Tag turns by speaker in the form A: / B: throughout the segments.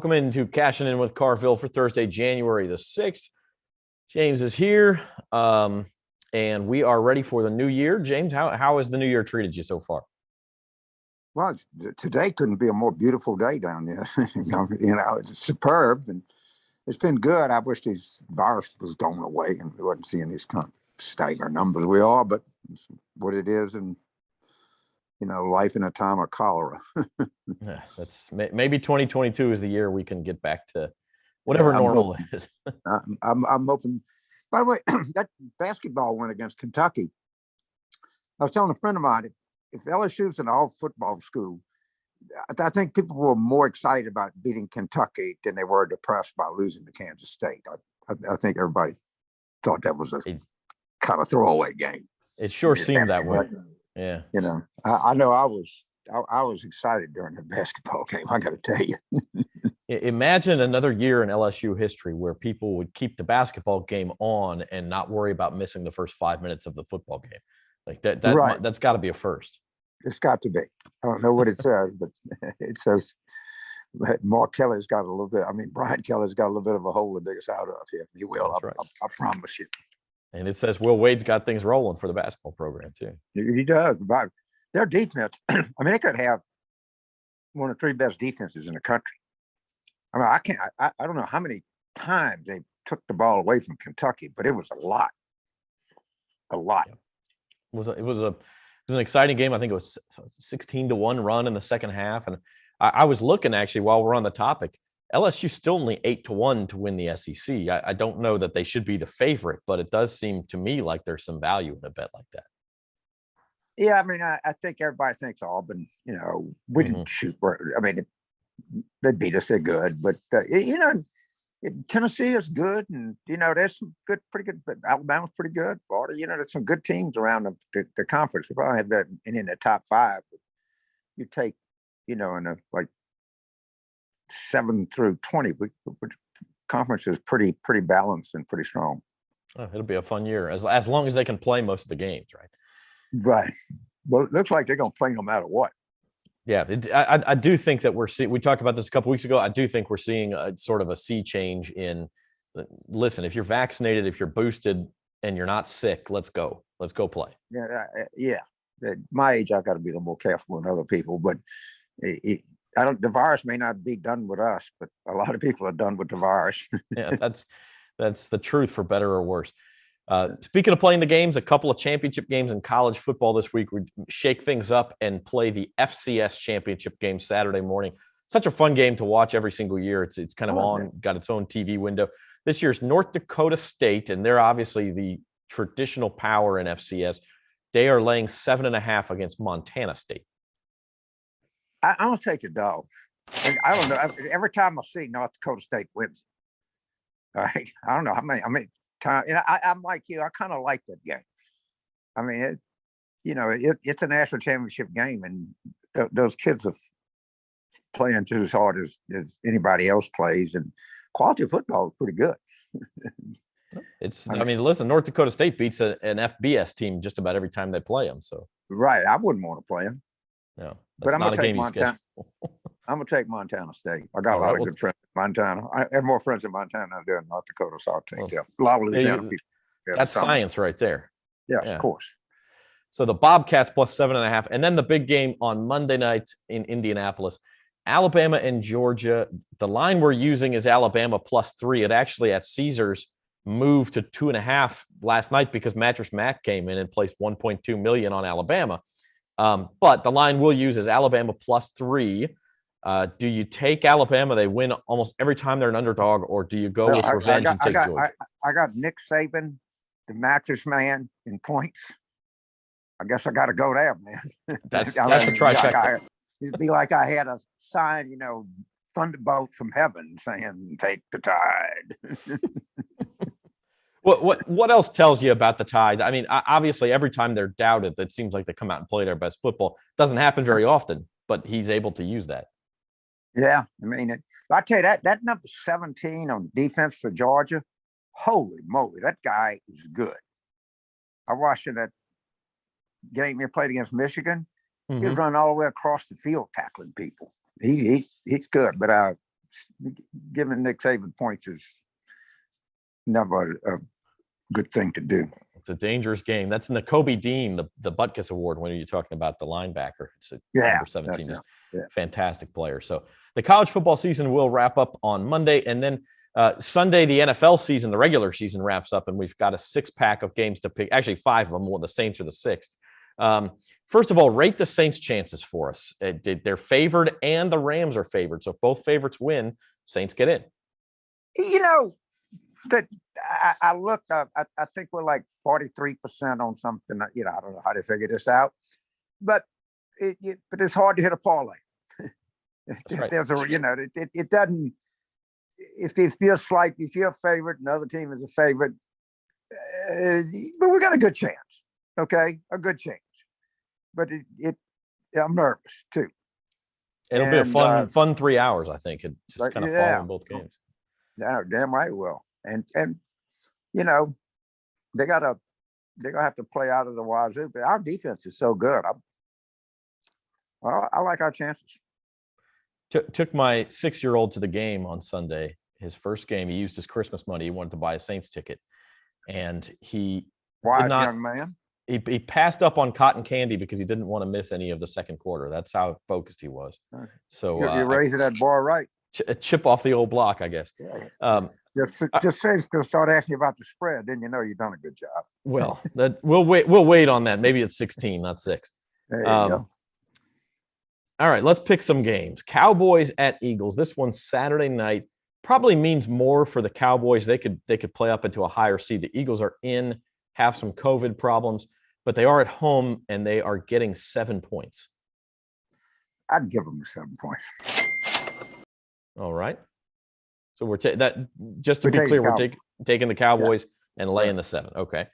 A: Welcome into Cashin in with Carville for Thursday, January the 6th. James is here, and we are ready for the new year. James, how has the new year treated you so far?
B: Well, today couldn't be a more beautiful day down there. It's superb, and it's been good. I wish this virus was going away and we wasn't seeing these kind of staggering numbers we are, but it's what it is, and life in a time of cholera.
A: Yeah, that's maybe 2022 is the year we can get back to whatever normal is.
B: I'm hoping. By the way, that basketball win against Kentucky. I was telling a friend of mine, if LSU's an all-football school, I think people were more excited about beating Kentucky than they were depressed by losing to Kansas State. I think everybody thought that was a kind of throwaway game.
A: It sure seemed that way. Yeah.
B: I know I was excited during the basketball game, I got to tell you.
A: Imagine another year in LSU history where people would keep the basketball game on and not worry about missing the first 5 minutes of the football game. Like that's got to be a first. It's
B: got to be. I don't know what it says, but it says Mark Kelly's got a little bit. I mean, Brian Kelly's got a little bit of a hole to dig us out of here. He will. I promise you.
A: And it says Will Wade's got things rolling for the basketball program too.
B: He does. Their defense, I mean, they could have one of the three best defenses in the country. I mean, I don't know how many times they took the ball away from Kentucky, but it was a lot. A lot.
A: Yeah. It was an exciting game. I think it was 16-1 run in the second half. And I was looking, actually, while we're on the topic, LSU still only 8-1 to win the SEC. I don't know that they should be the favorite, but it does seem to me like there's some value in a bet like that.
B: Yeah, I mean, I think everybody thinks Auburn, we didn't shoot. I mean, they beat us, they're good. But, Tennessee is good. And, there's some pretty good, but Alabama's pretty good. Florida, there's some good teams around the conference. We probably have that in the top five. But you take, in like 7 through 20, which conference is pretty balanced and pretty strong.
A: Oh, it'll be a fun year as long as they can play most of the games, right?
B: Right. Well, it looks like they're going to play no matter what.
A: Yeah, I do think that we talked about this a couple weeks ago. I do think we're seeing a sort of a sea change in, listen, if you're vaccinated, if you're boosted and you're not sick, let's go play.
B: Yeah. At my age, I've got to be a little more careful than other people, but the virus may not be done with us, but a lot of people are done with the virus.
A: Yeah, that's the truth, for better or worse. Speaking of playing the games, a couple of championship games in college football this week. We shake things up and play the FCS championship game Saturday morning. Such a fun game to watch every single year. It's kind of got its own TV window. This year's North Dakota State, and they're obviously the traditional power in FCS. They are laying 7.5 against Montana State.
B: I'm going to take the dog. And I don't know. Every time I see North Dakota State wins, all right, I don't know how many time, I'm like you. I kind of like that game. I mean, it's a national championship game, and those kids are playing just as hard as anybody else plays, and quality of football is pretty good.
A: I mean, listen, North Dakota State beats an FBS team just about every time they play them. So
B: right, I wouldn't want to play them.
A: No,
B: but I'm going to take Montana. I'm going to take Montana State. I got a lot of good friends in Montana. I have more friends in Montana than I do in North Dakota, so I'll take them. A lot of Louisiana people.
A: That's science right there.
B: Yes, of course.
A: So the Bobcats plus 7.5. And then the big game on Monday night in Indianapolis, Alabama and Georgia. The line we're using is Alabama plus 3. It actually at Caesars moved to 2.5 last night because Mattress Mac came in and placed $1.2 million on Alabama. But the line we'll use is Alabama plus 3. Do you take Alabama? They win almost every time they're an underdog, or do you go with revenge and take Georgia?
B: I got Nick Saban, the mattress man, in points. I guess I got to go there, man.
A: That's a trifecta.
B: It'd be like I had a sign, thunderbolt from heaven saying, "Take the Tide."
A: What else tells you about the Tide? I mean, obviously, every time they're doubted, it seems like they come out and play their best football. Doesn't happen very often, but he's able to use that.
B: Yeah, I mean, I tell you that number 17 on defense for Georgia, holy moly, that guy is good. I watched that game he played against Michigan. Mm-hmm. He was running all the way across the field tackling people. He's good, but giving Nick Saban points is never a good thing to do.
A: It's a dangerous game. That's Nakobe Dean, the Butkus Award winner. You're talking about the linebacker. It's a number 17, just fantastic player. So the college football season will wrap up on Monday, and then Sunday the NFL season, the regular season, wraps up, and we've got a 6-pack of games to pick. Actually, 5 of them. Well, the Saints are the 6th. First of all, rate the Saints' chances for us. They're favored, and the Rams are favored. So if both favorites win, Saints get in.
B: You know, that I looked up. I think we're like 43% on something. You know, I don't know how to figure this out, but it's hard to hit a parlay.
A: Right.
B: There's a, you know, it doesn't. If you're slight, if you're a favorite, another team is a favorite, but we got a good chance. Okay, a good chance. But I'm nervous too.
A: It'll be a fun 3 hours, I think. Just kind of following both games.
B: Yeah, damn right it will. And you know, they're gonna have to play out of the wazoo. But our defense is so good. I like our chances.
A: Took my 6-year-old to the game on Sunday. His first game, he used his Christmas money. He wanted to buy a Saints ticket, and he
B: wise young man.
A: He passed up on cotton candy because he didn't want to miss any of the second quarter. That's how focused he was. So
B: you're raising that bar right.
A: A chip off the old block, I guess.
B: Yeah. Just say it's going to start asking you about the spread, then you know you've done a good job.
A: Well, we'll wait on that. Maybe it's 16, not 6.
B: There you go.
A: All right, let's pick some games. Cowboys at Eagles. This one's Saturday night. Probably means more for the Cowboys. They could play up into a higher seed. The Eagles are in, have some COVID problems, but they are at home and they are getting 7 points.
B: I'd give them 7 points.
A: All right. So we're just to be clear, we're taking the Cowboys and laying the 7. Okay.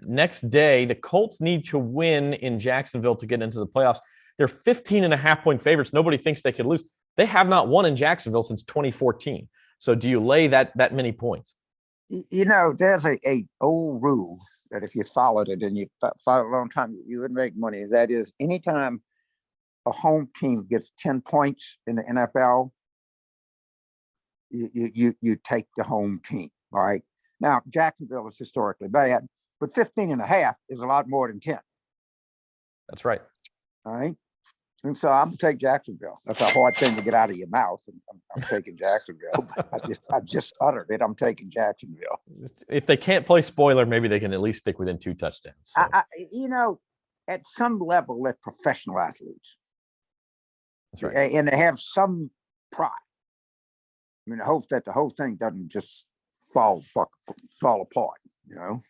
A: Next day, the Colts need to win in Jacksonville to get into the playoffs. They're 15.5-point favorites. Nobody thinks they could lose. They have not won in Jacksonville since 2014. So do you lay that many points?
B: You know, there's a old rule that if you followed it and you followed it a long time, you would make money. That is, anytime a home team gets 10 points in the NFL, you take the home team. All right. Now, Jacksonville is historically bad, but 15.5 is a lot more than 10.
A: That's right.
B: All right. And so I'm gonna take Jacksonville. That's a hard thing to get out of your mouth. And I'm taking Jacksonville. I just uttered it. I'm taking Jacksonville.
A: If they can't play spoiler, maybe they can at least stick within 2 touchdowns. So.
B: You know, at some level, they're professional athletes.
A: That's right.
B: And they have some pride. I mean, I hope that the whole thing doesn't just fall apart, you know.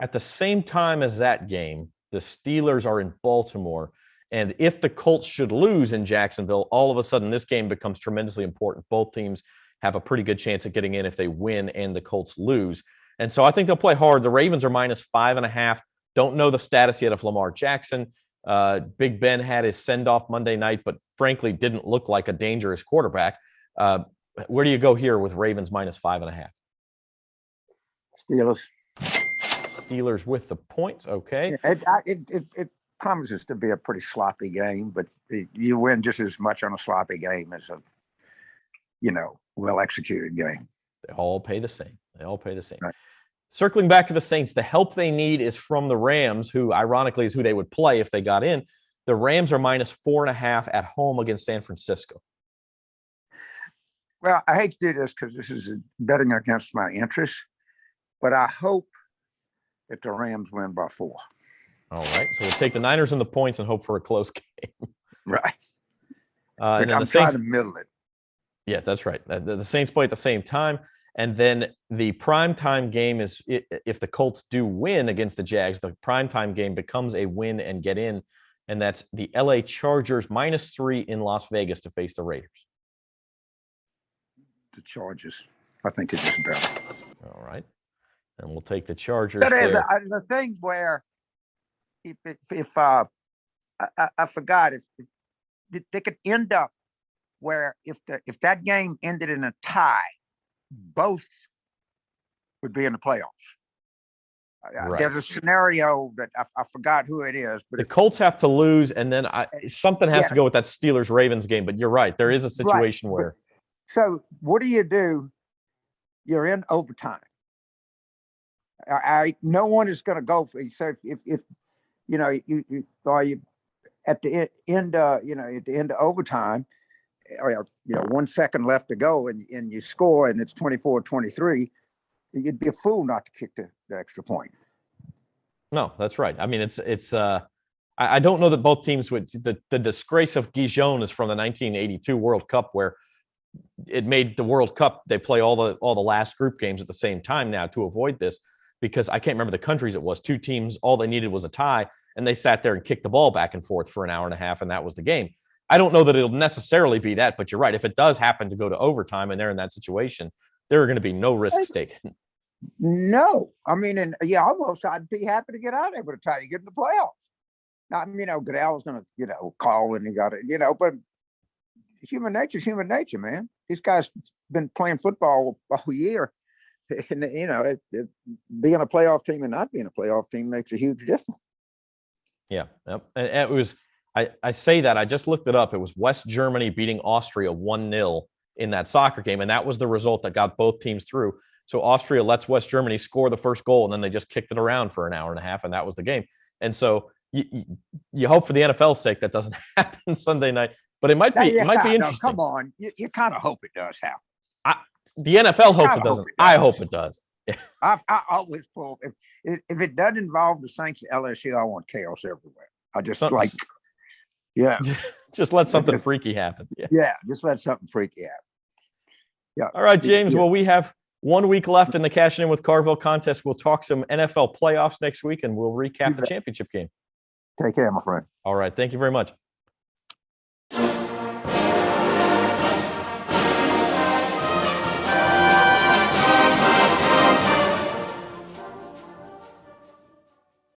A: At the same time as that game, the Steelers are in Baltimore. And if the Colts should lose in Jacksonville, all of a sudden this game becomes tremendously important. Both teams have a pretty good chance at getting in if they win and the Colts lose. And so I think they'll play hard. The Ravens are -5.5. Don't know the status yet of Lamar Jackson. Big Ben had his send-off Monday night, but frankly didn't look like a dangerous quarterback. Where do you go here with Ravens -5.5? Steelers with the points. Okay.
B: It promises to be a pretty sloppy game, but you win just as much on a sloppy game as a, well-executed game.
A: They all pay the same.
B: Right.
A: Circling back to the Saints, the help they need is from the Rams, who ironically is who they would play if they got in. The Rams are -4.5 at home against San Francisco.
B: Well, I hate to do this because this is betting against my interests, but I hope that the Rams win by 4.
A: All right. So we'll take the Niners and the points and hope for a close game.
B: Right.
A: And then
B: I'm trying to middle it.
A: Yeah, that's right. The Saints play at the same time. And then the primetime game is, if the Colts do win against the Jags, the primetime game becomes a win and get in. And that's the LA Chargers -3 in Las Vegas to face the Raiders.
B: The Chargers. I think it's just better.
A: All right. And we'll take the Chargers.
B: That is the thing where if I forgot, if they could end up where if that game ended in a tie, both would be in the playoffs.
A: Right.
B: There's a scenario that I forgot who it is, but
A: The Colts have to lose, and then something has
B: yeah,
A: to go with that Steelers-Ravens game. But you're right. There is a situation
B: right.
A: where.
B: So what do you do? You're in overtime. No one is going to go for. So if you know you are you at the end at the end of overtime, or 1 second left to go, and you score, and it's 24-23. You'd be a fool not to kick the extra point.
A: No, that's right. I mean, it's. I don't know that both teams would. The disgrace of Gijon is from the 1982 World Cup, where it made the World Cup. They play all the last group games at the same time now to avoid this, because I can't remember the countries it was. Two teams, all they needed was a tie, and they sat there and kicked the ball back and forth for an hour and a half, and that was the game. I don't know that it'll necessarily be that, but you're right. If it does happen to go to overtime and they're in that situation, there are going to be no risks taken.
B: No, I mean, and almost I'd be happy to get out there with a tie. You get in the playoffs. Now, Goodell's going to, call and he got it, but human nature's human nature, man. These guys been playing football all year, and being a playoff team and not being a playoff team makes a huge difference.
A: Yeah, yep. And it was. I say that I just looked it up. It was West Germany beating Austria 1-0 in that soccer game, and that was the result that got both teams through. So Austria lets West Germany score the first goal, and then they just kicked it around for an hour and a half, and that was the game. And so you hope for the NFL's sake that doesn't happen Sunday night, but it might be interesting.
B: No, come on, you kind of hope it does happen.
A: The NFL hopes it doesn't. I hope it does. Yeah.
B: I always pull if it doesn't involve the Saints at LSU, I want chaos everywhere. I just
A: just let something freaky happen.
B: Yeah, just let something freaky happen. Yeah.
A: All right, James. Well, we have 1 week left in the Cashin In with Carville contest. We'll talk some NFL playoffs next week, and we'll recap the championship game.
B: Take care, my friend.
A: All right. Thank you very much.